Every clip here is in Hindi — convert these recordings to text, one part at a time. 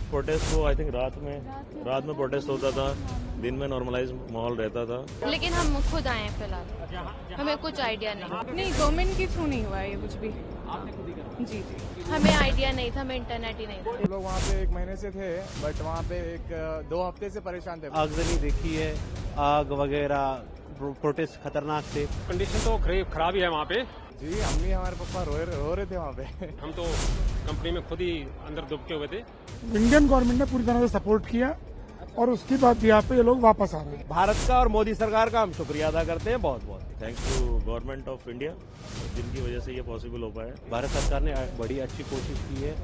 प्रोटेस्ट वो आई थिंक रात में प्रोटेस्ट होता था, दिन में नॉर्मलाइज माहौल रहता था। लेकिन हम खुद आए हैं फिलहाल, हमें कुछ आइडिया नहीं। गवर्नमेंट के थ्रू नहीं हुआ है ये कुछ भी। जी, हमें आइडिया नहीं था, हमें इंटरनेट ही नहीं था। लोग वहाँ पे 1 महीने से थे, बट वहाँ पे 2 हफ्ते से परेशान थे। आगजनी देखी है, आग वगैरह, प्रोटेस्ट खतरनाक थे। कंडीशन तो खराब ही है वहाँ पे। जी, अम्मी हमारे पापा रो रहे थे वहाँ पे। हम तो कंपनी में खुद ही अंदर दुबके हुए थे। इंडियन गवर्नमेंट ने पूरी तरह से सपोर्ट किया और उसके बाद यहाँ पे ये लोग वापस आ रहे हैं। भारत का और मोदी सरकार का हम शुक्रिया अदा करते हैं बहुत बहुत। Thanks to government of India, जिनकी वजह से ये पॉसिबल हो पाया। भारत सरकार ने बड़ी अच्छी कोशिश की है,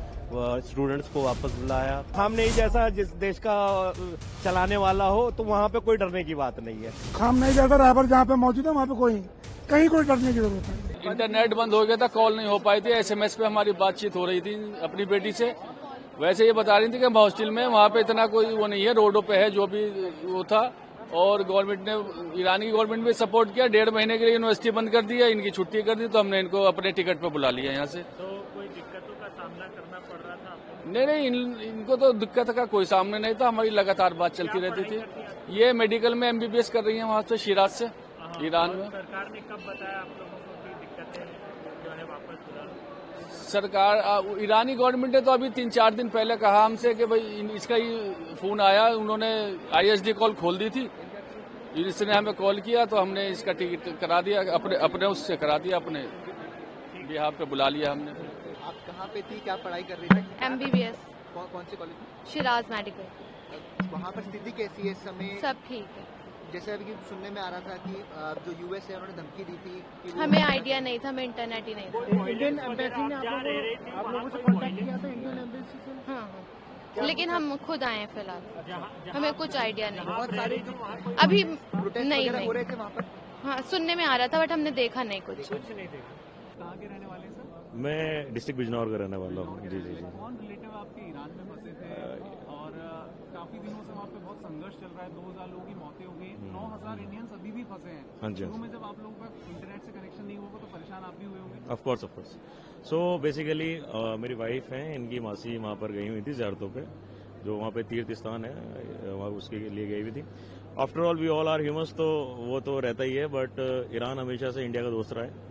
स्टूडेंट्स को वापस बुलाया। हमने ही जैसा जिस देश का चलाने वाला हो तो वहाँ पे कोई डरने की बात नहीं है। खाम नहीं जैसा ड्राइवर जहाँ पे मौजूद है वहाँ पे कहीं कोई डरने की जरूरत नहीं। इंटरनेट बंद हो गया था, कॉल नहीं हो पाई थी, SMS पे हमारी बातचीत हो रही थी अपनी बेटी से। वैसे ये बता रही थी कि हॉस्टल में वहाँ पे इतना कोई वो नहीं है, रोडों पे है जो भी वो था। और गवर्नमेंट ने, ईरानी गवर्नमेंट भी सपोर्ट किया। 1.5 महीने के लिए यूनिवर्सिटी बंद कर दिया, इनकी छुट्टी कर दी, तो हमने इनको अपने टिकट पे बुला लिया यहाँ से। तो कोई दिक्कतों का सामना करना पड़ रहा था? नहीं, इनको तो दिक्कत का कोई सामने नहीं था। हमारी लगातार बात चलती रहती थी। ये मेडिकल में MBBS कर रही है वहाँ से, शिराज से, ईरान में। सरकार ने कब बताया आप लोगों को कि दिक्कतें जो है वापस बुला? सरकार, ईरानी गवर्नमेंट ने तो अभी 3-4 दिन पहले कहा हमसे कि भाई इसका ही फोन आया, उन्होंने ISD कॉल खोल दी थी। इसने हमें कॉल किया तो हमने इसका टिकट करा दिया, अपने उससे करा दिया, अपने बिहार पे बुला लिया हमने। आप कहाँ पे थी, क्या पढ़ाई कर रही थी? MBBS। कौन से कॉलेज? शिराज मेडिकल। वहाँ पर स्थिति कैसी है इस समय? सब ठीक है। जैसे अभी सुनने में आ रहा था कि जो US है उन्होंने धमकी दी थी कि हमें आइडिया नहीं था, हमें इंटरनेट ही नहीं था। इंडियन एम्बेसी ने आप लोगों से कॉन्टेक्ट किया था, इंडियन एम्बेसी से? हाँ, लेकिन हम खुद आए हैं फिलहाल, हमें कुछ आइडिया नहीं। बहुत सारे अभी प्रोटेस्ट नहीं वगैरह हो रहे थे वहाँ पर। हाँ, सुनने में आ रहा था, बट हमने देखा नहीं कुछ। नहीं देखा। कहाँ के रहने वाले सर? मैं डिस्ट्रिक्ट बिजनौर का रहने वाला हूँ। जी। कौन रिलेटिव आपके ईरान में फंसे थे? और काफी दिनों से वहाँ पे बहुत संघर्ष चल रहा है, 2000 लोगों की मौतें हो गई, 9000 इंडियंस अभी भी फंसे हैं। हाँ जी। शुरू में जब आप लोगों का इंटरनेट से कनेक्शन नहीं होगा तो परेशान आप भी हुए होंगे। Of course. सो बेसिकली मेरी वाइफ है, इनकी मासी वहाँ पर गई हुई थी ज़ियारतों पे, जो वहाँ पे तीर्थ स्थान है, वहाँ उसके लिए गई हुई थी। After all we all are humans, तो वो तो रहता ही है, बट ईरान हमेशा से इंडिया का दोस्त रहा है।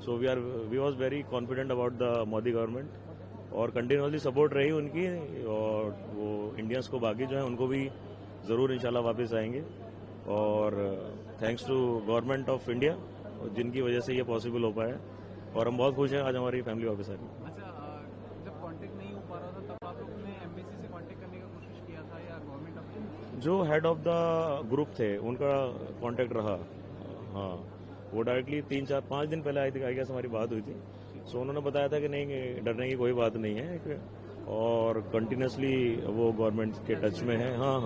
So we was very confident about the Modi government और कंटिन्यूसली सपोर्ट रही उनकी, और वो इंडियंस को बाकी जो है उनको भी ज़रूर इंशाल्लाह वापस आएंगे। और thanks to government of India, जिनकी वजह से ये पॉसिबल हो पाया, और हम बहुत खुश हैं आज हमारी फैमिली वापस आ गई। अच्छा, जब कांटेक्ट नहीं हो पा रहा था तब आप लोगों ने एम्बेसी से कांटेक्ट करने का कोशिश किया था या गवर्नमेंट ऑफ? जो हेड ऑफ द ग्रुप थे उनका कांटेक्ट रहा। हाँ, वो डायरेक्टली 3-4-5 दिन पहले आई गेस हमारी बात हुई थी। सो उन्होंने बताया था कि नहीं, डरने की कोई बात नहीं है, और कंटिन्यूसली वो गवर्नमेंट के टच में है। हाँ।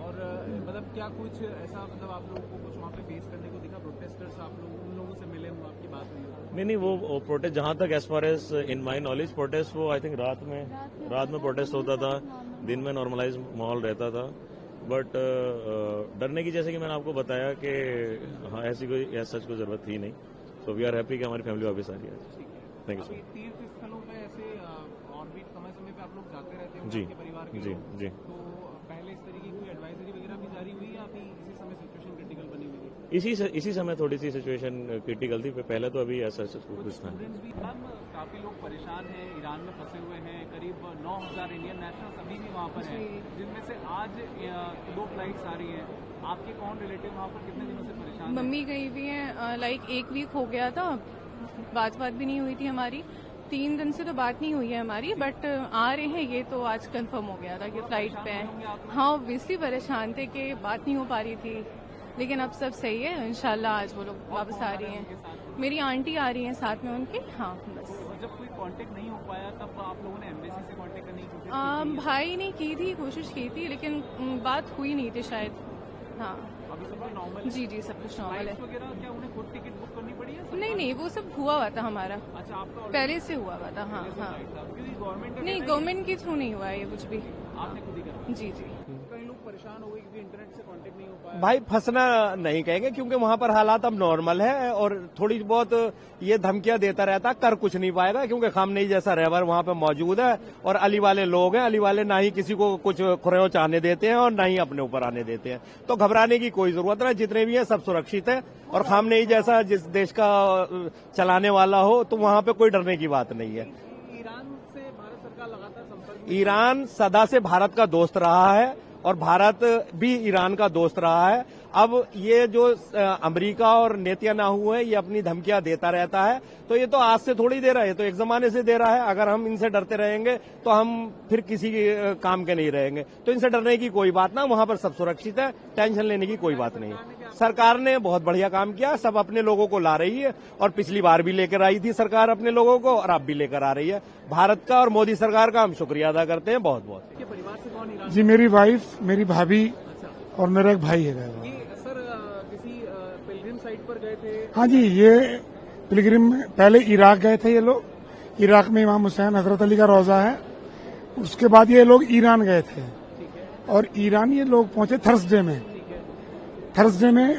और मतलब क्या कुछ ऐसा, मतलब आप लोगों को कुछ वहाँ पे फेस करने को दिखा? प्रोटेस्टर्स आप लोग उन लोगों से मिले हुए, आपकी बात हुई? नहीं, वो प्रोटेस्ट जहाँ तक as far as in my knowledge, protest वो आई थिंक रात में प्रोटेस्ट होता था, दिन में नॉर्मलाइज माहौल रहता था। बट डरने की, जैसे कि मैंने आपको बताया कि हाँ, ऐसी कोई सच को जरूरत थी नहीं। सो वी आर हैप्पी कि हमारी फैमिली वापस आ रही है। Thank you sir. तीर्थ स्थलों पे ऐसे और भी समय पे आप लोग जाते रहते हैं जी, परिवार के जी, लोग। जी। तो पहले इस तरीके की कोई एडवाइजरी वगैरह भी जारी हुई या अभी इसी समय सिचुएशन क्रिटिकल बनी हुई है? इसी समय थोड़ी सी सिचुएशन क्रिटिकल थी, पहले तो अभी ऐसा कुछ था। स्टूडेंट्स भी काफी लोग परेशान हैं, ईरान में फंसे हुए हैं। करीब 9000 इंडियन नेशनल्स अभी भी वहाँ पर हैं, जिनमें से आज 2 फ्लाइट्स आ रही हैं। आपके कौन रिलेटिव वहाँ पर कितने दिनों से परेशान हैं? मम्मी गई हुई है, लाइक 1 वीक हो गया था, बात भी नहीं हुई थी हमारी। 3 दिन से तो बात नहीं हुई है हमारी, बट आ रहे हैं, ये तो आज कंफर्म हो गया था कि फ्लाइट पे हैं। हाँ, ऑब्वियसली परेशान थे कि बात नहीं हो पा रही थी, लेकिन अब सब सही है इंशाल्लाह। आज वो लोग वापस आ रही हैं, मेरी आंटी आ रही हैं साथ में उनके। हाँ, बस। जब कोई कांटेक्ट नहीं हो पाया तब आप लोगों ने एम्बेसी से कांटेक्ट करने की कोशिश की? भाई ने की थी, कोशिश की थी, लेकिन बात हुई नहीं थी शायद। हाँ, अभी सब कुछ नॉर्मल? जी, सब कुछ नॉर्मल है। वगैरह क्या उन्हें खुद टिकट बुक करनी पड़ी है? नहीं, वो सब हुआ था हमारा। अच्छा, आपका पहले से हुआ था। हाँ। क्योंकि गवर्नमेंट नहीं, गवर्नमेंट के थ्रू नहीं हुआ है ये कुछ भी। आपने खुद ही करा? जी। कई लोग परेशान हो गए क्योंकि इंटरनेट से कांटेक्ट नहीं हो पाया? भाई फंसना नहीं कहेंगे, क्योंकि वहां पर हालात अब नॉर्मल है और थोड़ी बहुत ये धमकियां देता रहता, कर कुछ नहीं पाएगा, क्योंकि खामनेई जैसा रहबर वहां पे मौजूद है और अली वाले लोग हैं। अली वाले ना ही किसी को कुछ खुरेच आने देते हैं और ना ही अपने ऊपर आने देते हैं, तो घबराने की कोई जरूरत नहीं। जितने भी हैं सब सुरक्षित है और खामनेई जैसा जिस देश का चलाने वाला हो तो वहां पे कोई डरने की बात नहीं है। ईरान से भारत सरकार लगातार संपर्क ईरान सदा से भारत का दोस्त रहा है और भारत भी ईरान का दोस्त रहा है। अब ये जो अमेरिका और नेतन्याहू है, ये अपनी धमकियां देता रहता है, तो ये तो आज से थोड़ी दे रहा है, तो एक जमाने से दे रहा है। अगर हम इनसे डरते रहेंगे तो हम फिर किसी काम के नहीं रहेंगे, तो इनसे डरने की कोई बात ना, वहां पर सब सुरक्षित है, टेंशन लेने की कोई बात नहीं है। सरकार ने बहुत बढ़िया काम किया, सब अपने लोगों को ला रही है और पिछली बार भी लेकर आई थी सरकार अपने लोगों को और अब भी लेकर आ रही है। भारत का और मोदी सरकार का हम शुक्रिया अदा करते हैं बहुत बहुत। परिवार से कौन ईरान? जी मेरी वाइफ, मेरी भाभी और मेरा एक भाई है। सर किसी पिलग्रिम साइट पर गए थे? हाँ जी, ये पिलग्रिम पहले इराक गए थे ये लोग। इराक में इमाम हुसैन हजरत अली का रोजा है। उसके बाद ये लोग ईरान गए थे और ईरान ये लोग पहुंचे थर्सडे में।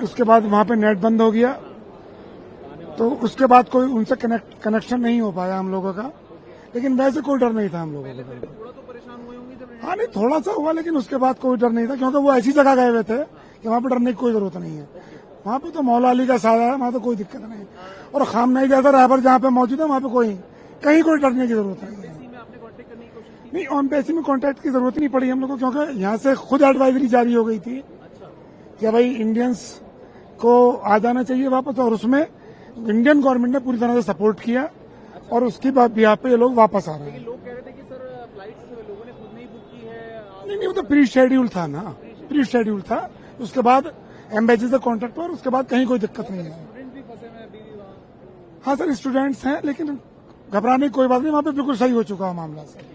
उसके बाद वहां पे नेट बंद हो गया, तो उसके बाद कोई उनसे कनेक्शन नहीं हो पाया हम लोगों का, लेकिन वैसे कोई डर नहीं था हम लोगों को। थोड़ा तो परेशान हुए होंगे जब? हाँ नहीं, थोड़ा सा हुआ, लेकिन उसके बाद कोई डर नहीं था, क्योंकि वो ऐसी जगह गए हुए थे कि वहां पर डरने की कोई जरूरत नहीं है। वहां पे तो मौला अली का साया है, वहां तो कोई दिक्कत नहीं। और खामनेई जैसा रहबर जहां पे मौजूद है, वहां पे कहीं कोई डरने की जरूरत नहीं है। आपने कांटेक्ट करने की कोशिश की? नहीं, ऑन बेसी में कांटेक्ट की जरूरत नहीं पड़ी हम लोग को, क्योंकि यहाँ से खुद एडवाइजरी जारी हो गई थी कि भाई इंडियंस को आ जाना चाहिए वापस, और उसमें इंडियन गवर्नमेंट ने पूरी तरह से सपोर्ट किया और उसकी बिहाफ पे ये लोग वापस आ रहे हैं। लोग कह रहे थे कि सर फ्लाइट्स लोगों ने खुद नहीं बुक की है। नहीं, वो तो प्री शेड्यूल था ना, प्री शेड्यूल था। उसके बाद एम्बेसी से कॉन्टेक्ट हुआ और उसके बाद कहीं कोई दिक्कत नहीं है। स्टूडेंट भी फंसे हुए हैं अभी भी वहाँ? हाँ सर, स्टूडेंट्स हैं, लेकिन घबराने की कोई बात नहीं, वहाँ पे बिल्कुल सही हो चुका है मामला सर।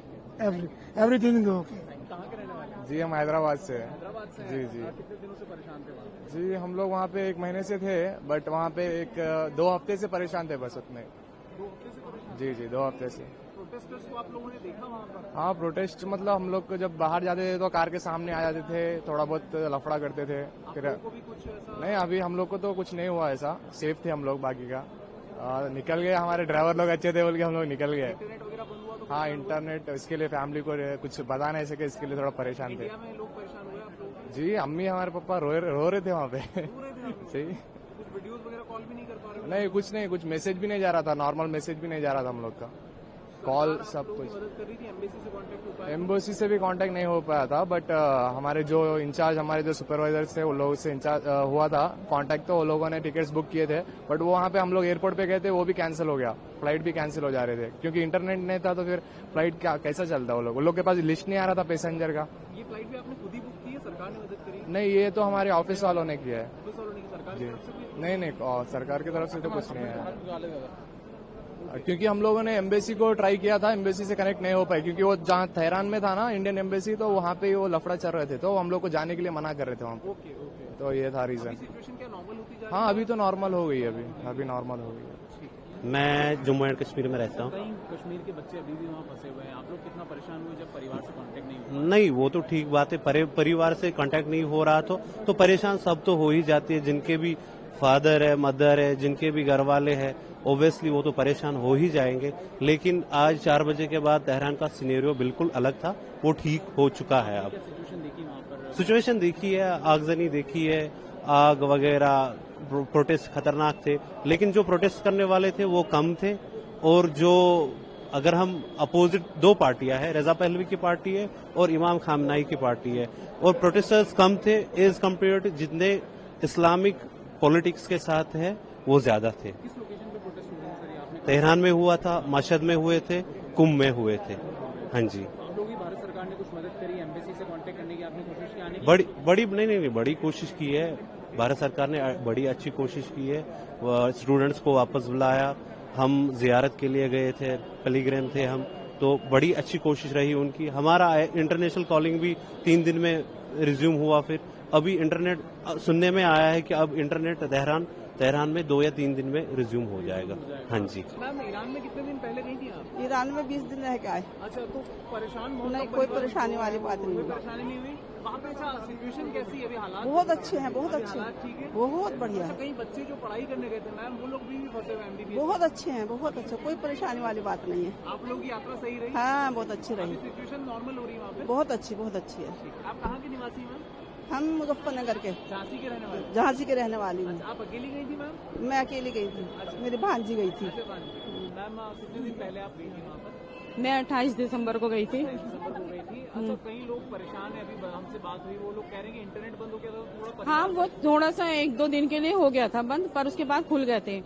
Everything okay. कहाँ के रहने वाले? जी हम हैदराबाद से हैं। हैदराबाद से? जी जी कितने दिनों से परेशान थे वहाँ? जी हम लोग वहाँ पे 1 महीने से थे, बट वहाँ पे 2 हफ्ते से परेशान थे बस उतने। 2 हफ्ते से परेशान? जी जी 2 हफ्ते से। प्रोटेस्टर्स को आप लोगों ने देखा वहाँ पर? हाँ, प्रोटेस्ट मतलब हम लोग जब बाहर जाते थे तो कार के सामने आ जाते थे, थोड़ा बहुत लफड़ा करते थे। फिर को भी कुछ ऐसा? नहीं, अभी हम लोग को तो कुछ नहीं हुआ ऐसा, सेफ थे हम लोग। बाकी का निकल गए, हमारे ड्राइवर लोग अच्छे थे बोल के हम लोग निकल गए। इंटरनेट वगैरह बंद हुआ तो? हाँ, इंटरनेट इसके लिए फैमिली को कुछ बता नहीं सके, इसके लिए थोड़ा परेशान थे। इंडिया में लोग परेशान हुए आप लोग? जी अम्मी हमारे पापा रो रहे थे वहाँ पे। सही। कुछ वीडियोस वगैरह कॉल भी नहीं कर पा रहे? नहीं, कुछ मैसेज भी नहीं जा रहा था, नॉर्मल मैसेज भी नहीं जा रहा था हम लोग का, कॉल सब कुछ। मदद कर रही थी? एम्बेसी से कांटेक्ट हो पाया? एम्बेसी से भी कांटेक्ट नहीं हो पाया था, बट हमारे जो इंचार्ज, हमारे जो सुपरवाइजर्स थे, वो लोगों से इंचार्ज हुआ था कांटेक्ट, तो वो लोगों ने टिकट्स बुक किए थे, बट वो वहाँ पे हम लोग एयरपोर्ट पे गए थे, वो भी कैंसिल हो गया, फ्लाइट भी कैंसिल हो जा रहे थे, क्योंकि इंटरनेट नहीं था, तो फिर फ्लाइट कैसा चलता। वो लोग के पास लिस्ट नहीं आ रहा था पैसेंजर का। ये फ्लाइट भी आपने खुद ही बुक की है? सरकार ने मदद करी? नहीं, ये तो हमारे ऑफिस वालों ने किया है। ऑफिस वालों ने? सरकार की तरफ से भी? नहीं, सरकार की तरफ से तो कुछ नहीं है, क्योंकि हम लोगों ने एम्बेसी को ट्राई किया था, एम्बेसी से कनेक्ट नहीं हो पाए, क्योंकि वो जहाँ तेहरान में था ना इंडियन एम्बेसी, तो वहाँ पे वो लफड़ा चल रहे थे, तो हम लोग को जाने के लिए मना कर रहे थे वहाँ पे। Okay okay. तो ये था रीजन। सिचुएशन क्या नॉर्मल होती जा रही है? हाँ, अभी तो नॉर्मल हो गई है, अभी नॉर्मल हो गई है। मैं जम्मू एंड कश्मीर में रहता हूँ। कहीं कश्मीर के बच्चे अभी भी वहाँ फंसे हुए हैं, आप लोग कितना परेशान हुए जब परिवार से कांटेक्ट नहीं हुआ? नहीं, वो तो ठीक बात है, परिवार से कांटेक्ट नहीं हो रहा तो परेशान सब तो हो ही जाती है। जिनके भी फादर है, मदर है, जिनके भी घर वाले हैं, ओब्वियसली वो तो परेशान हो ही जाएंगे। लेकिन आज 4 बजे के बाद तेहरान का सिनेरियो बिल्कुल अलग था, वो ठीक हो चुका है। अब सिचुएशन देखी वहाँ पर? सिचुएशन देखी है, आगजनी देखी है, आग वगैरह, प्रोटेस्ट खतरनाक थे, लेकिन जो प्रोटेस्ट करने वाले थे वो कम थे। और जो अगर हम अपोजिट 2 पार्टियां हैं, रजा पहलवी की पार्टी है और इमाम खामनाई की पार्टी है, और प्रोटेस्टर्स कम थे एज कम्पेयर टू जितने इस्लामिक पॉलिटिक्स के साथ है वो ज्यादा थे। किस लोकेशन पे प्रोटेस्ट हुए सर? आपने? तेहरान में हुआ था, मशहद में हुए थे, कुंभ में हुए थे। हाँ जी। आप लोग भी भारत सरकार ने कुछ मदद करी? एम्बेसी से कांटेक्ट करने की आपने कोशिश की? आने की बड़ी कोशिश की है भारत सरकार ने, बड़ी अच्छी कोशिश की है। स्टूडेंट्स को वापस बुलाया, हम जियारत के लिए गए थे, पिलग्रिम थे हम, तो बड़ी अच्छी कोशिश रही उनकी। हमारा इंटरनेशनल कॉलिंग भी 3 दिन में रिज्यूम हुआ। फिर अभी इंटरनेट सुनने में आया है कि अब इंटरनेट तेहरान तेहरान में 2 या 3 दिन में रिज्यूम हो जाएगा। हाँ जी। मैम ईरान में कितने दिन पहले गई थी आप? ईरान में 20 दिन रह के आए। अच्छा, तो परेशान नहीं, कोई परेशानी वाली बात नहीं। कोई परेशानी नहीं हुई वहाँ पे? अच्छा, सिचुएशन कैसी है अभी? हालात बहुत अच्छे हैं, बहुत अच्छे हैं, ठीक है, बहुत बढ़िया है। कई बच्चे जो पढ़ाई करने गए थे मैम, वो लोग भी फंसे हुए MBBS? बहुत अच्छे हैं, बहुत अच्छे, कोई परेशानी वाली बात नहीं है। आप लोग की यात्रा सही रही? हाँ, बहुत अच्छी रही। सिचुएशन नॉर्मल हो रही है वहाँ पे? बहुत अच्छी है। आप कहाँ के निवासी मैम? हम मुजफ्फरनगर के, झांसी के रहने वाले? झांसी के रहने वाली हूँ। आप अकेली गई थी मैम? मैं अकेली गई थी, मेरी भांजी गई थी। मैम कितने दिन पहले आप गई थी वहाँ पर? मैं 28 दिसंबर को गई थी। 28 दिसंबर को गई थी। अच्छा, कई लोग परेशान है, अभी हमसे बात हुई, वो लोग कह रहे हैं कि इंटरनेट बंद हो गया था, थोड़ा हाँ, वो थोड़ा सा 1-2 दिन के लिए हो गया था बंद, पर उसके बाद खुल गए थे।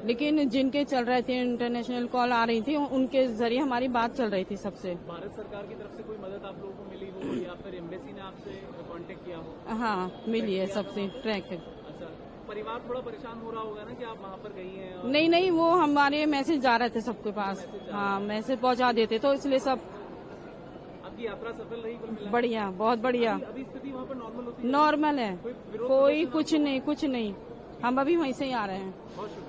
लेकिन जिनके चल रहे थे, इंटरनेशनल कॉल आ रही थी, उनके जरिए हमारी बात चल रही थी सबसे। भारत सरकार की तरफ से कोई मदद आप लोगों को मिली हो या फिर एम्बेसी ने आपसे कांटेक्ट किया हो? हाँ, मिली है सबसे ट्रैक। अच्छा, परिवार थोड़ा परेशान हो रहा होगा ना कि आप वहाँ पर गई हैं? नहीं, वो हमारे मैसेज जा रहे थे सबके पास। हाँ, मैसेज पहुँचा देते तो इसलिए सब। आपकी यात्रा सफल रही कुल मिला? बढ़िया, बहुत बढ़िया। अभी स्थिति वहाँ पर नॉर्मल होती है? नॉर्मल है, कोई कुछ नहीं। हम अभी वहीं से ही आ रहे हैं।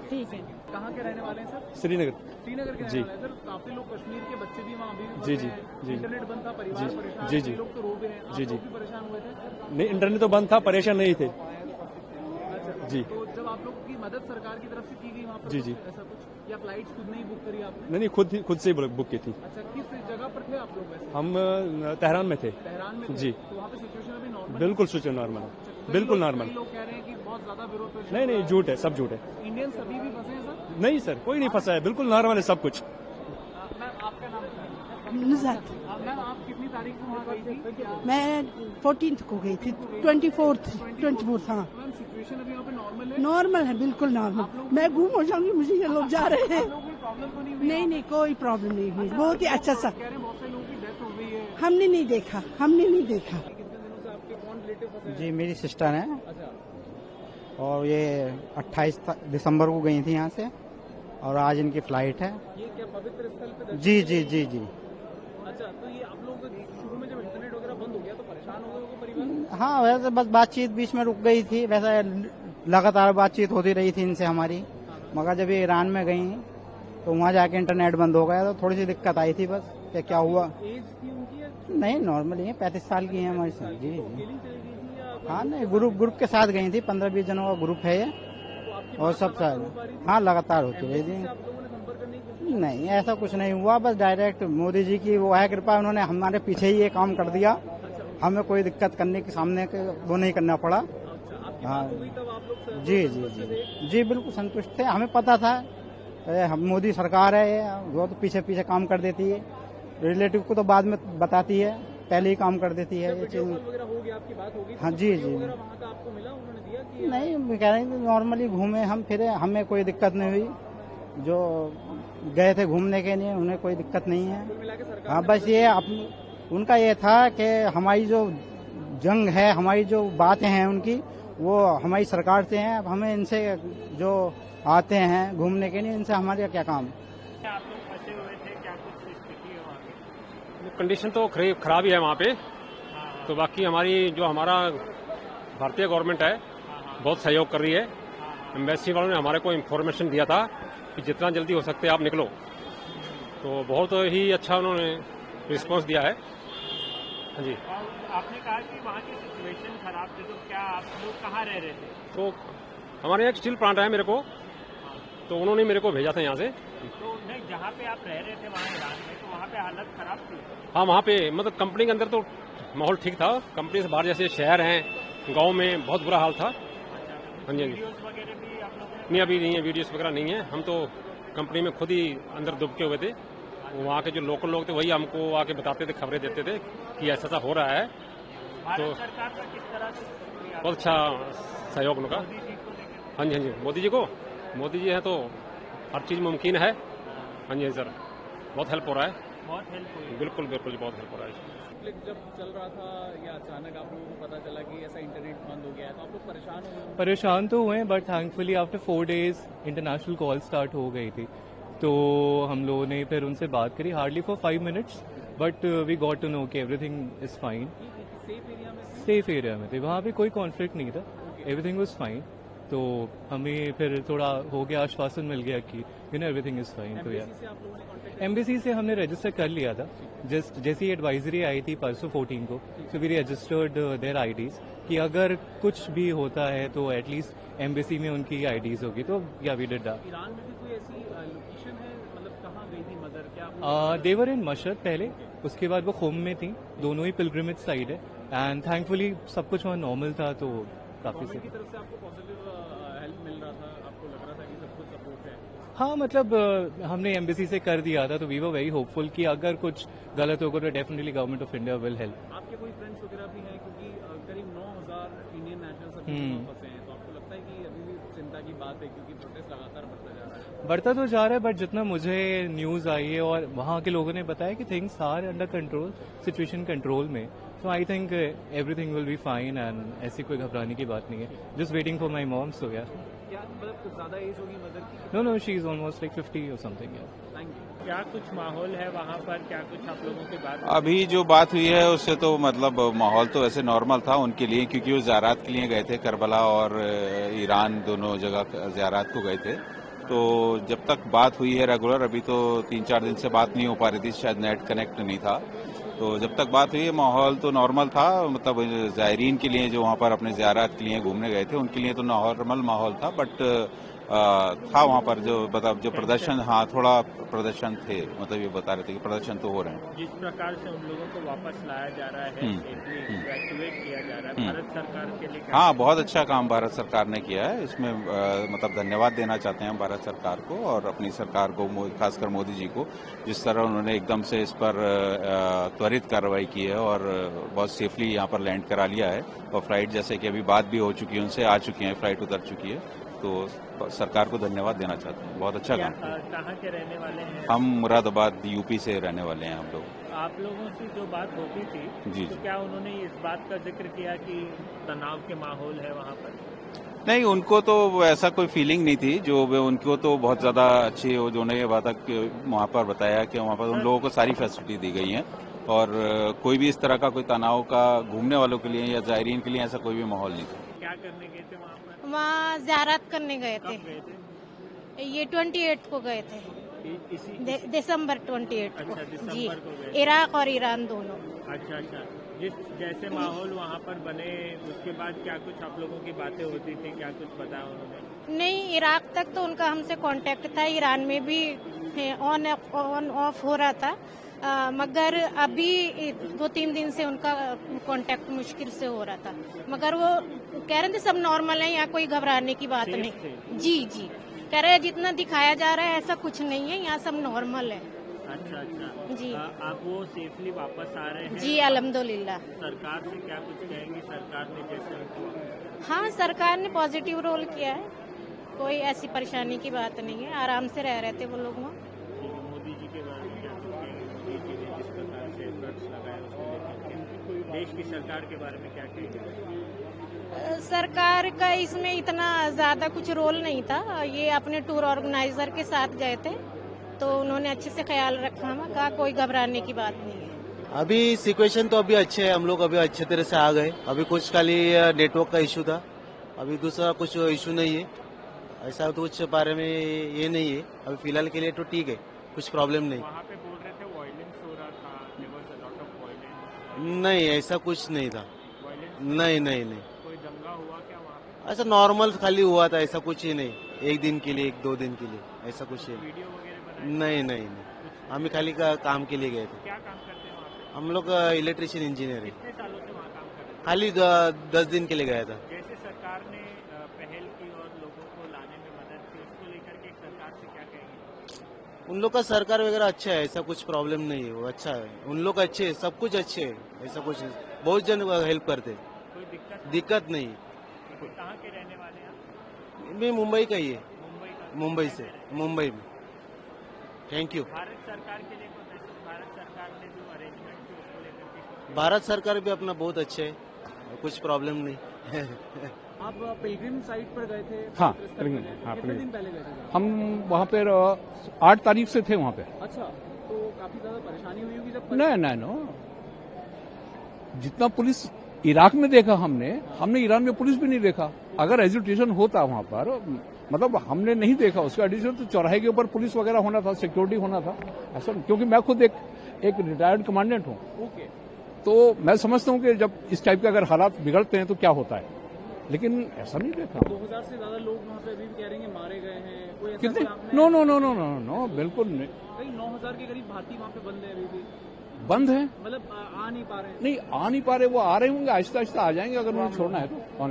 ठीक है। कहाँ के रहने वाले हैं सर? श्रीनगर के रहने वाले हैं सर। काफी लोग कश्मीर के बच्चे भी वहाँ अभी जी। इंटरनेट बंद था, परिवार परेशान, जी। लोग तो रो गए हैं, आप लोग भी परेशान हुए थे? नहीं, इंटरनेट तो बंद था, परेशान नहीं थे। अच्छा जी। तो जब आप लोग की मदद सरकार की तरफ से की गई वहाँ पर, जी। ऐसा कुछ, या फ्लाइट खुद नहीं बुक करी आपने? नहीं, खुद से ही बुक की थी। अच्छा, किस जगह पर थे आप लोग वैसे? हम तेहरान में थे। तेहरान में थे? जी। तो वहाँ पे सिचुएशन अभी नॉर्मल? बिल्कुल सिचुएशन नॉर्मल है, बिल्कुल नॉर्मल। लोग कह रहे हैं कि बहुत ज्यादा विरोध। नहीं, झूठ है, सब झूठ है। इंडियन सभी भी फंसे हैं सर? नहीं सर, कोई नहीं फंसा है, बिल्कुल नॉर्मल है सब कुछ। मैम आपका नाम? नुज़ात। मैम आप कितनी तारीख को वहाँ गई थी? मैं 14 को गई थी, 24 हाँ। मैम सिचुएशन अभी यहाँ पे नॉर्मल है? नॉर्मल है, बिल्कुल नॉर्मल। मैं गुम हो जाऊंगी, मुझे ये लोग जा रहे हैं। प्रॉब्लम तो नहीं हुई? नहीं, कोई प्रॉब्लम नहीं हुई, बहुत ही अच्छा सा। कह रहे हैं बहुत से लोगों की डेथ हो गई है। हमने नहीं देखा। कितने दिनों से आपके कौन रिलेटिव फंसे हैं? जी, मेरी सिस्टर है अच्छा। और ये 28 दिसंबर को गई थी यहाँ से और आज इनकी फ्लाइट है। ये क्या पवित्र स्थल पे? जी। अच्छा, तो ये आप लोग शुरू में जब इंटरनेट वगैरह बंद हो गया तो परेशान हो गए होंगे परिवार? हाँ, वैसे बस बातचीत बीच में रुक गई थी, वैसे लगातार बातचीत होती रही थी इनसे हमारी, मगर जब ये ईरान में गई तो वहाँ जाके इंटरनेट बंद हो गया तो थोड़ी सी दिक्कत आई थी। बस क्या हुआ? एज थी उनकी या? नहीं, नॉर्मल ही है, 35 साल की है हमारी से। जी। अकेली चली गई थी या? हाँ, नहीं, ग्रुप के साथ गई थी, 15-20 जनों का ग्रुप है ये, और सब साथ। हाँ, लगातार होती रही थी। आप लोगों ने संपर्क करने की कोशिश? नहीं, ऐसा कुछ नहीं हुआ, बस डायरेक्ट मोदी जी की वो है कृपा, उन्होंने हमारे पीछे ही ये काम कर दिया, हमें कोई दिक्कत करने के सामने वो नहीं करना पड़ा। हाँ जी, बिल्कुल संतुष्ट थे, हमें पता था हम मोदी सरकार है, वो तो पीछे काम कर देती है, रिलेटिव को तो बाद में बताती है, पहले ही काम कर देती है ये चीज। हाँ जी। नहीं, कह रहे हैं नॉर्मली घूमे हम फिरे, हमें कोई दिक्कत नहीं हुई, जो गए थे घूमने के लिए उन्हें कोई दिक्कत नहीं है। हाँ, बस ये उनका ये था कि हमारी जो जंग है, हमारी जो बातें हैं उनकी, वो हमारी सरकार से हैं, अब हमें इनसे जो आते हैं घूमने के लिए, इनसे हमारे क्या काम। आप लोग फंसे हुए थे, क्या कुछ स्थिति है वहाँ की? कंडीशन तो खराब ही है वहाँ पे, तो बाकी हमारा भारतीय गवर्नमेंट है बहुत सहयोग कर रही है। एम्बेसी वालों ने हमारे को इन्फॉर्मेशन दिया था कि जितना जल्दी हो सकते आप निकलो, तो बहुत ही अच्छा उन्होंने रिस्पांस दिया है। हाँ जी। और आपने कहा कि वहाँ की सिचुएशन खराब थी, तो क्या आप लोग कहाँ रह रहे थे? तो हमारे यहाँ एक स्टील प्लांट है मेरे को, तो उन्होंने मेरे को भेजा था यहाँ से। तो नहीं, जहाँ पे आप रह रहे थे वहाँ ईरान में, तो वहाँ पे हालत खराब थी? हाँ, वहाँ पे मतलब कंपनी के अंदर तो माहौल ठीक था, कंपनी से बाहर जैसे शहर हैं, गांव में बहुत बुरा हाल था। हाँ जी। वीडियोस वगैरह भी आप लोगों ने? नहीं, अभी नहीं है, वीडियोस वगैरह नहीं है, हम तो कंपनी में खुद ही अंदर दुबके हुए थे। वहाँ के जो लोकल लोग थे वही हमको आके बताते थे, खबरें देते थे कि ऐसा हो रहा है। तो सरकार का किस तरह से बहुत अच्छा सहयोग उनका। हाँ जी, मोदी जी है तो हर चीज मुमकिन है। हाँ जी सर, बहुत हेल्प हो रहा है। बहुत हेल्प हुई? बिल्कुल बहुत हेल्प हो रहा है। जब चल रहा था या अचानक आप लोगों को पता चला कि ऐसा इंटरनेट बंद हो गया है, तो आप लोग परेशान हुए? परेशान तो हुए, but thankfully after 4 days international call start हो गई थी, तो हम लोगों ने फिर उनसे बात करी, hardly for 5 minutes, but we got to know कि everything is fine. Safe area में थे, वहाँ पे कोई कॉन्फ्लिक्ट नहीं था, एवरीथिंग वाज फाइन। तो हमें फिर थोड़ा हो गया, आश्वासन मिल गया कि एवरीथिंग इज फाइन। तो यार एम्बेसी से हमने रजिस्टर कर लिया था, जस्ट जैसी एडवाइजरी आई थी परसों 14 को, so we registered their IDs कि अगर कुछ भी होता है तो एटलीस्ट एम्बेसी में उनकी आईडीज होगी। तो या वी डिड दैट। ईरान में भी कोई ऐसी लोकेशन है, मतलब कहाँ गई थी मदर, क्या देवर इन मशहद पहले, उसके बाद वो खुम में थी, दोनों ही पिलग्रिमेज साइड है, एंड थैंकफुली सब कुछ वहाँ नॉर्मल था। तो काफी से की तरफ से आपको पॉजिटिव हेल्प मिल रहा था, आपको लग रहा था कि सब कुछ सपोर्ट है? हाँ, मतलब हमने एम्बेसी से कर दिया था, तो वी वर वेरी होपफुल कि अगर कुछ गलत होगा तो definitely government of India will help. आपके कोई फ्रेंड्स वगैरह भी हैं, क्योंकि करीब 9,000 इंडियन नेशनल्स अभी फंसे हैं, तो आपको लगता है कि अभी भी चिंता की बात है, क्योंकि प्रोटेस्ट लगातार बढ़ता जा रहा है? बढ़ता तो जा रहा है, बट जितना मुझे न्यूज आई है और वहाँ के लोगों ने बताया कि things are under control, situation control में, so I think everything will be fine and ऐसी कोई घबराने की बात नहीं है। Just waiting for my mom. So यार क्या मतलब कुछ ज्यादा एज होगी मदर की? No, she is almost like 50 और समथिंग। Thank you. क्या कुछ माहौल है वहाँ पर, क्या कुछ आप लोगों की बात? अभी जो बात हुई है उससे तो मतलब माहौल तो वैसे नॉर्मल था उनके लिए, क्योंकि वो ज़ियारत के लिए गए थे, करबला और ईरान दोनों जगह ज़ियारत को गए थे। तो जब तक बात हुई है रेगुलर, अभी तो 3-4 दिन से बात नहीं हो पा रही थी, शायद नेट कनेक्ट नहीं था, तो जब तक बात हुई है माहौल तो नॉर्मल था। मतलब ज़ायरीन के लिए जो वहाँ पर अपने ज़ियारत के लिए घूमने गए थे उनके लिए तो नॉर्मल माहौल था, बट था वहाँ पर जो मतलब जो प्रदर्शन, हाँ थोड़ा प्रदर्शन थे, मतलब ये बता रहे थे कि प्रदर्शन तो हो रहे हैं। जिस प्रकार से उन लोगों को वापस लाया जा रहा है, इवैक्यूएट किया जा रहा है, भारत सरकार के लिए हाँ बहुत अच्छा काम भारत सरकार ने किया है। इसमें मतलब धन्यवाद देना चाहते हैं हम भारत सरकार को और अपनी सरकार को, खासकर मोदी जी को, जिस तरह उन्होंने एकदम से इस पर त्वरित कार्रवाई की है और बहुत सेफली यहाँ पर लैंड करा लिया है। और फ्लाइट जैसे कि अभी बात भी हो चुकी है, उनसे आ चुकी है, फ्लाइट उतर चुकी है, तो सरकार को धन्यवाद देना चाहते हैं। बहुत अच्छा काम। कहाँ के रहने वाले हैं? हम मुरादाबाद यूपी से रहने वाले हैं हम लोग। आप लोगों से जो बात होती थी जी, तो क्या उन्होंने इस बात का जिक्र किया कि तनाव के माहौल है वहाँ पर? नहीं, उनको तो ऐसा कोई फीलिंग नहीं थी, जो उनको तो बहुत ज्यादा अच्छी, उन्होंने ये बात वहाँ पर बताया कि वहाँ पर उन लोगों को सारी फैसिलिटी दी गई है और कोई भी इस तरह का कोई तनाव का घूमने वालों के लिए या ज़ायरीन के लिए ऐसा कोई भी माहौल नहीं था। क्या करने गए थे वहाँ पर? वहाँ ज़ियारत करने गए थे। ये 28 को गए थे, दिसंबर 28 को। जी, इराक और ईरान दोनों। अच्छा। जिस जैसे माहौल वहाँ पर बने उसके बाद क्या कुछ आप लोगों की बातें होती थी, क्या कुछ बताया उन्होंने? नहीं, इराक तक तो उनका हमसे कांटेक्ट था, ईरान में भी ऑन ऑफ हो रहा था, मगर अभी 2-3 दिन से उनका कांटेक्ट मुश्किल से हो रहा था, मगर वो कह रहे थे सब नॉर्मल है, यहाँ कोई घबराने की बात नहीं। जी, कह रहे हैं जितना दिखाया जा रहा है ऐसा कुछ नहीं है, यहाँ सब नॉर्मल है। अच्छा जी। आप वो सेफली वापस आ रहे हैं? जी, अल्हम्दुलिल्लाह। सरकार से क्या कुछ कहेंगी? सरकार ने जैसे हाँ, सरकार ने पॉजिटिव रोल किया है, कोई ऐसी परेशानी की बात नहीं है, आराम से रह रहे थे वो लोग वहाँ। मोदी जी के बारे में क्या कुछ कहेंगे? मोदी जी ने जिस प्रकार से एफर्ट्स लगाए उसको लेकर देश की सरकार के बारे में क्या कहेंगे? सरकार का इसमें इतना ज्यादा कुछ रोल नहीं था, ये अपने टूर ऑर्गेनाइजर के साथ गए थे, तो उन्होंने अच्छे से ख्याल रखा, कहा कोई घबराने की बात नहीं है। अभी सिचुएशन तो अभी अच्छे है, हम लोग अभी अच्छे तरह से आ गए। अभी कुछ खाली नेटवर्क का इशू था, अभी दूसरा कुछ इशू नहीं है, ऐसा तो कुछ बारे में ये नहीं है। अभी फिलहाल के लिए तो ठीक है, कुछ प्रॉब्लम नहीं। वहाँ पे बोल रहे थे वायलेंस हो रहा था, there was a lot of violence. नहीं, ऐसा कुछ नहीं था। नहीं। कोई दंगा हुआ क्या वहाँ पे? ऐसा नॉर्मल खाली हुआ था, ऐसा कुछ ही नहीं, 1 दिन के लिए 1-2 दिन के लिए, ऐसा कुछ ही वीडियो वगैरह नहीं। हम खाली काम के लिए गए थे। क्या काम करते हैं वहाँ पे? हम लोग इलेक्ट्रिशियन इंजीनियर है। कितने सालों से वहाँ काम कर रहे हैं? खाली 10 दिन के लिए गया था। जैसे सरकार ने पहल की और लोगों को लाने में मदद की, उसको लेकर के सरकार से क्या कहेंगे? उन लोग का सरकार वगैरह अच्छा है, ऐसा कुछ प्रॉब्लम नहीं है, वो अच्छा है, उन लोग अच्छे, सब कुछ अच्छे है, ऐसा कुछ बहुत जन हेल्प करते, कोई दिक्कत नहीं। कहाँ के रहने वाले हैं? मैं मुंबई का ही है, मुंबई से, मुंबई में। Thank you. भारत सरकार के लिए भारत सरकार ने जो अरेंजमेंट की उसको लेकर भारत सरकार भी अपना बहुत अच्छे है, कुछ प्रॉब्लम नहीं। आप पिलग्रिम साइट पर गए थे? हाँ, कितने दिन पहले गए थे? हम वहाँ पर 8 तारीख से थे वहाँ पे। अच्छा, तो काफी ज्यादा परेशानी हुई होगी जब? नहीं, जितना पुलिस इराक में देखा हमने ईरान में पुलिस भी नहीं देखा। अगर एजुटेशन होता वहां पर, मतलब हमने नहीं देखा उसका एडिशन, तो चौराहे के ऊपर पुलिस वगैरह होना था, सिक्योरिटी होना था, ऐसा। क्योंकि मैं खुद एक रिटायर्ड कमांडेंट हूँ, तो मैं समझता हूँ कि जब इस टाइप के अगर हालात बिगड़ते हैं तो क्या होता है, लेकिन ऐसा नहीं देखा। 2000 से ज्यादा लोग वहाँ पे अभी भी कह रहे हैं कि मारे गए हैं। कोई ऐसा कितने? नो, बिल्कुल नहीं। कई 9000 के करीब भारतीय वहाँ पे बंद है, अभी भी बंद है, मतलब आ नहीं पा रहे हैं। नहीं आ नहीं पा रहे, वो आ रहे होंगे, आहिस्ता आहिस्ता आ जाएंगे अगर उन्हें छोड़ना है तो,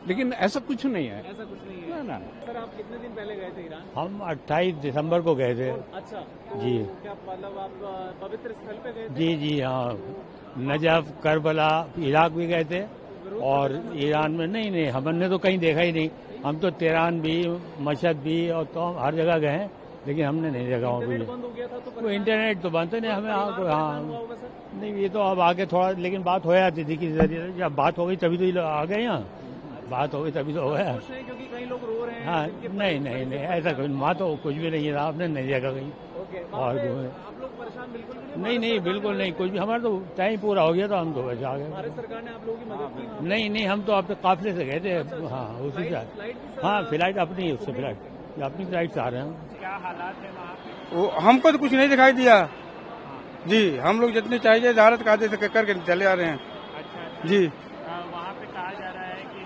लेकिन ऐसा कुछ नहीं है। ऐसा कुछ नहीं है ना। सर, आप कितने दिन पहले गए थे ईरान? हम 28 दिसंबर को गए थे। अच्छा, तो जी। क्या मतलब आप पवित्र स्थल पे गए थे? जी हाँ, नजफ, करबला, इराक भी गए थे और ईरान में नहीं, हमने तो कहीं देखा ही नहीं। हम तो तेहरान भी, मशहद भी और तो हर जगह गए हैं, लेकिन हमने नहीं देखा वहाँ इंटरनेट बंद हो गया था तो वो इंटरनेट तो बंद नहीं हमें। हाँ परेशान हुआ होगा सर? नहीं, ये तो अब आगे थोड़ा, लेकिन बात हो जाती थी किसी जरिए, जब बात हो गई तभी तो ये लोग आ गए यहाँ, बात हो गई तभी तो हो गया। खुश हैं क्योंकि कई लोग रो रहे हैं। हाँ, नहीं, ऐसा कुछ, वहाँ तो कुछ भी नहीं था, आपने नहीं देखा कहीं। और आप लोग परेशान बिल्कुल नहीं, बिल्कुल नहीं, कुछ भी। हमारा तो टाइम पूरा हो गया था, हम तो वैसे आ गए। भारत सरकार ने आप लोगों की मदद की? नहीं, हम तो अपने काफिले से गए थे। हाँ, उसी से। हाँ, फ्लाइट अपनी, उससे फ्लाइट, अपनी फ्लाइट से आ रहे हैं। क्या हालात है वहाँ पे? वो हमको तो कुछ नहीं दिखाई दिया जी। हम लोग जितने चाहिए ज़्यारत कायदे से करके चले आ रहे हैं। अच्छा जी। वहाँ पे कहा जा रहा है कि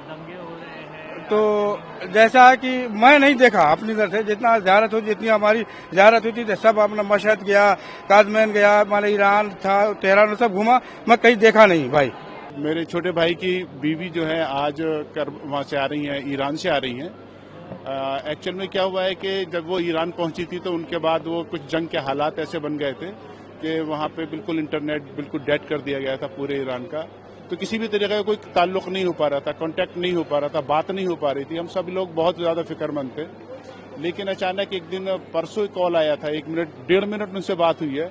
दंगे हो रहे हैं। तो जैसा है कि मैं नहीं देखा अपनी तरफ से, जितना ज़्यारत हुई, जितनी हमारी ज़्यारत हुई थी, सब अपना मशहद गया, काजमैन गया, हमारे ईरान था, तेहरान, सब घूमा, मैं कहीं देखा नहीं भाई। मेरे छोटे भाई की बीवी जो है आज वहाँ से आ रही है, ईरान से आ रही है। एक्चुअल में क्या हुआ है कि जब वो ईरान पहुंची थी तो उनके बाद वो कुछ जंग के हालात ऐसे बन गए थे कि वहाँ पे बिल्कुल इंटरनेट बिल्कुल डेड कर दिया गया था पूरे ईरान का। तो किसी भी तरीके का कोई ताल्लुक नहीं हो पा रहा था, कांटेक्ट नहीं हो पा रहा था, बात नहीं हो पा रही थी। हम सब लोग बहुत ज़्यादा फिक्रमंद थे, लेकिन अचानक एक दिन परसों कॉल आया था, 1 मिनट 1.5 मिनट उनसे बात हुई है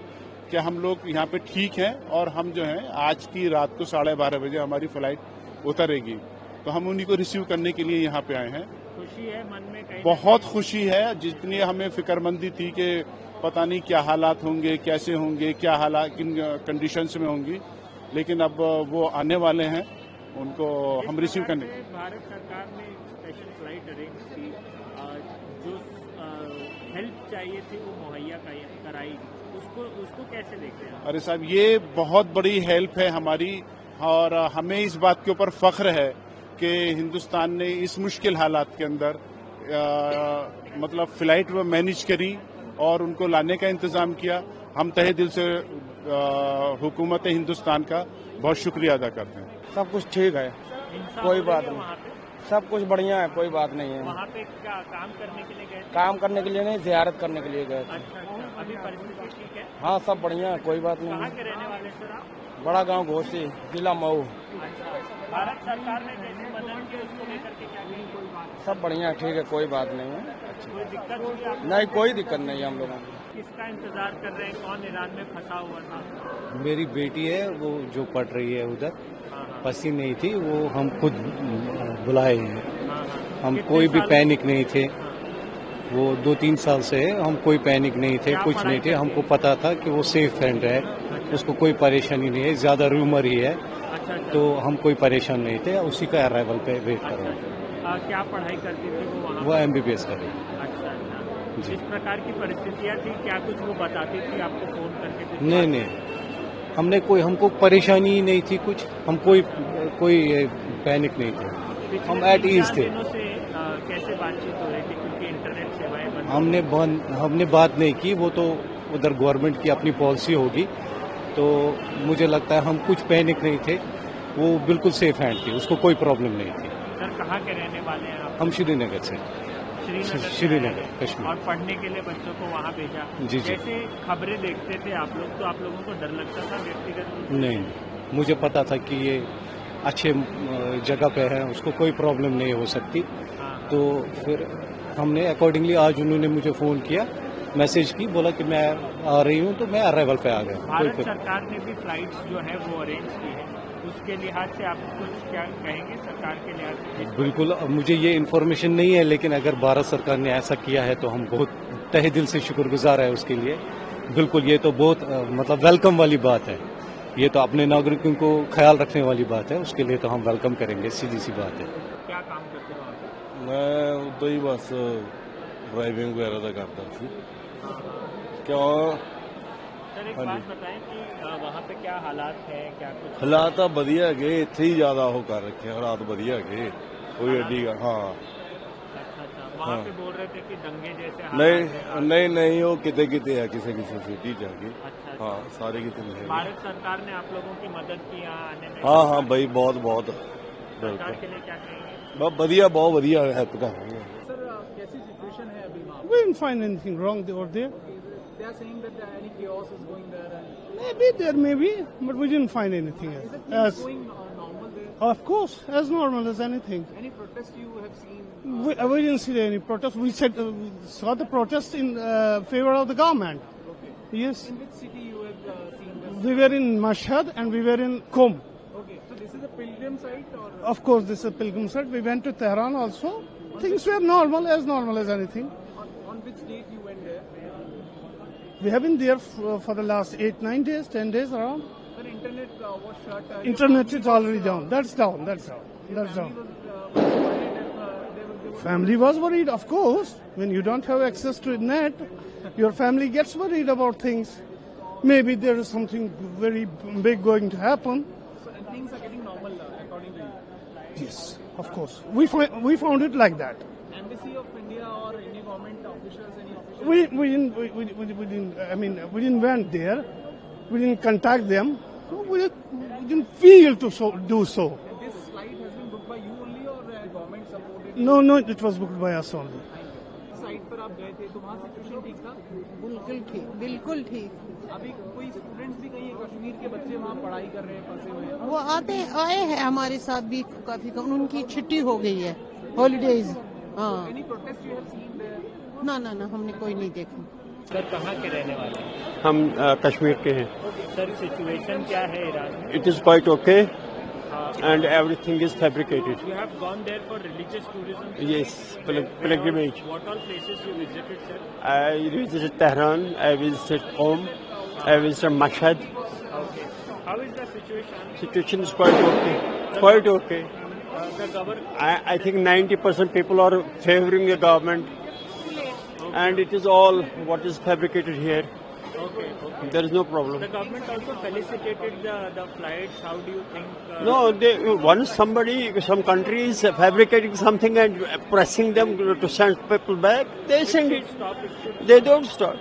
कि हम लोग यहाँ पे ठीक हैं और हम जो है आज की रात को 12:30 बजे हमारी फ्लाइट उतरेगी। तो हम उन्हीं को रिसीव करने के लिए यहाँ पे आए हैं। खुशी है मन में? कहीं बहुत खुशी है। जितनी हमें फिक्रमंदी थी कि पता नहीं क्या हालात होंगे, कैसे होंगे, क्या हालात, किन कंडीशंस में होंगी, लेकिन अब वो आने वाले हैं, उनको हम रिसीव करने। भारत सरकार ने स्पेशल फ्लाइट अरेंज की, जो हेल्प चाहिए थी वो मुहैया कराई, उसको कैसे देखते हैं? अरे साहब, ये बहुत बड़ी हेल्प है हमारी और हमें इस बात के ऊपर फख्र है कि हिंदुस्तान ने इस मुश्किल हालात के अंदर मतलब फ्लाइट वो मैनेज करी और उनको लाने का इंतजाम किया। हम तहे दिल से हुकूमत हिंदुस्तान का बहुत शुक्रिया अदा करते हैं। सब कुछ ठीक है, कोई बात नहीं, सब कुछ बढ़िया है, कोई बात नहीं है। वहाँ पे क्या काम करने के लिए गए थे? काम करने के लिए नहीं, ज़ियारत करने के लिए गए थे। अच्छा, अभी परिस्थिति ठीक है? हाँ, सब बढ़िया है, कोई बात नहीं। कहाँ के रहने वाले सर आप? बड़ा गांव घोसी, जिला मऊ। भारत सरकार ने जैसे मदद की उसको लेकर के क्या कही? कोई बात? सब बढ़िया है, ठीक है, कोई बात नहीं है। कोई दिक्कत हुई? नहीं, कोई दिक्कत नहीं है हम लोगों को। किसका इंतजार कर रहे हैं? कौन ईरान में फंसा हुआ था? मेरी बेटी है, वो जो पढ़ रही है उधर, फंसी नहीं थी, वो हम खुद बुलाए हैं। हम कोई भी पैनिक नहीं थे, वो 2-3 साल से है, हम कोई पैनिक नहीं थे, कुछ नहीं थे। हमको पता था कि वो सेफ फ्रेंड है, उसको कोई परेशानी नहीं है, ज्यादा रूमर ही है, तो हम कोई परेशान नहीं थे। उसी का अराइवल पे वेट कर रहे थे। क्या पढ़ाई करती थी वो वहाँ? वो MBBS कर रही है। अच्छा, इस प्रकार की परिस्थितियाँ थी, क्या कुछ वो बताती थी आपको फोन करके? नहीं, हमको परेशानी ही नहीं थी कुछ, हम कोई पैनिक नहीं थे, हम एट ईज थे। कैसे बातचीत हो रही थी क्योंकि इंटरनेट सेवाएं बंद? हमने बात नहीं की, वो तो उधर गवर्नमेंट की अपनी पॉलिसी होगी, तो मुझे लगता है हम कुछ पैनिक नहीं थे, वो बिल्कुल सेफ हैंड थी, उसको कोई प्रॉब्लम नहीं थी। सर, कहाँ के रहने वाले हैं आप? हम श्रीनगर से। श्रीनगर, कश्मीर। और पढ़ने के लिए बच्चों को वहाँ भेजा? जी। जैसे खबरें देखते थे आप लोग, तो आप लोगों को डर लगता था व्यक्तिगत? नहीं, मुझे पता था कि ये अच्छे जगह पे है, उसको कोई प्रॉब्लम नहीं हो सकती। तो फिर हमने अकॉर्डिंगली, आज उन्होंने मुझे फोन किया, मैसेज की, बोला कि मैं आ रही हूँ, तो मैं अराइवल पे आ गया। भारत सरकार ने भी फ्लाइट्स जो है वो अरेंज की है, उसके लिहाज से आप कुछ क्या कहेंगे सरकार के लिहाज से? बिल्कुल, मुझे ये इन्फॉर्मेशन नहीं है, लेकिन अगर भारत सरकार ने ऐसा किया है तो हम बहुत तहे दिल से शुक्रगुजार है उसके लिए। बिल्कुल, ये तो बहुत मतलब वेलकम वाली बात है। ये तो अपने नागरिकों को ख्याल रखने वाली बात है, उसके लिए तो हम वेलकम करेंगे, सीधी सी बात है। क्या काम करते हो वहाँ पे? मैं उदा ही बस ड्राइविंग वगैरह का करता सी। क्या सर एक बात बताएं कि वहाँ पे क्या हालात हैं, क्या कुछ हालात तो वधिया है, इत्थे ही ज्यादा हो कर रखे हालात वधिया है, कोई एडी हाँ वहाँ पे बोल रहे थे कि दंगे जैसे हालात हैं। नहीं वो किते किते है, किसी किसी सिटी जाके। हाँ सारे किते नहीं। भारत सरकार ने आप लोगों की मदद की यहाँ आने में? हाँ भाई बहुत सरकार के लिए क्या कहेंगे? बहुत वधिया हेल्प करेंगे। सर कैसी सिचुएशन है अभी वहाँ? We didn't find anything wrong over there. They are saying that any chaos is going there. Maybe there may be, but we didn't find anything Is else. it As, going normal there? of course, as normal as anything. Any protest you have seen? We didn't see any protest. We saw the protest in favor of the government. Okay. Yes. In which city you have seen this? We were in Mashhad and we were in Qom. Okay. So this is a pilgrim site or? Of course, this is a pilgrim site. We went to Tehran also. Things were normal as anything. On which date you went there? We have been there for the last 8, 9 days, 10 days around. Sir, internet was shut. Internet is already down. That's down. Family was worried, of course. When you don't have access to net, your family gets worried about things. Maybe there is something very big going to happen. So, and things are getting normal according to you? Yes, of course. We found it like that. Embassy of India or any government officials, any officials? We didn't went there. We didn't contact them. We didn't feel to do so. This flight has been booked by you only or government supported? No, it was booked by us only. Site पर आप गए थे तो वहाँ सिचुएशन ठीक था? बिल्कुल ठीक। अभी कोई स्टूडेंट्स भी कहीं कश्मीर के बच्चे वहाँ पढ़ाई कर रहे हैं, फंसे हुए हैं? वो आए हैं हमारे साथ भी काफी कम, उनकी छुट्टी हो गई है, हॉलीडेज। हाँ। Any protest you have seen there? ना हमने कोई नहीं देखा। सर कहाँ के रहने वाले हैं? हम कश्मीर के हैं। सर सिचुएशन क्या है ईरान में? It is quite okay and everything is fabricated. You have gone there for religious tourism? Yes, pilgrimage. What all places you visited, sir? I visited Tehran, I visited Qom, I visited Mashhad. Okay. How is the situation? Situation is quite okay. Quite okay. The government? I think 90% people are favoring the government, and it is all what is fabricated here. Okay. There is no problem. The government also felicitated the flights. How do you think? No, once some country is fabricating something and pressing them to send people back, they send it. They don't stop.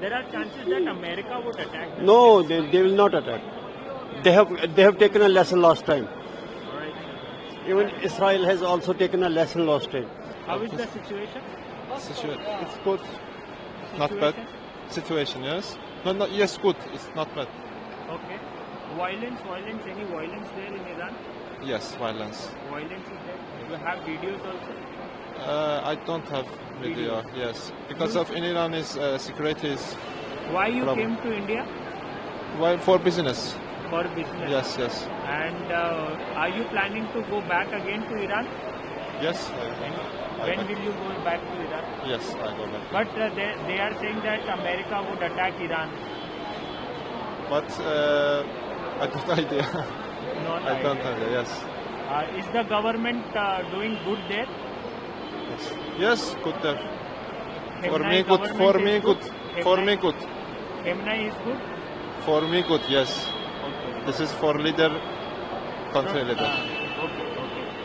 There are chances that America would attack. No, they will not attack. They have taken a lesson last time. Even Israel has also taken a lesson last time. How is the situation? It's good. Not bad. Situation, yes. No, yes, good. It's not bad. Okay. Violence. Any violence there in Iran? Yes, violence. Violence is there. You have videos also? I don't have video. Yes, because of in Iran is security is. Why you problem. came to India? Why for business? For business. Yes. And are you planning to go back again to Iran? Yes. When will you go back to Iran? Yes, I go back. But they are saying that America would attack Iran. But I don't idea. I don't idea. Yes. Is the government doing good there? Yes, good there. For Khamenei me, good. For me, good. For me, good. Khamenei is good. For me, good. Yes. Okay. This is for leader, country leader.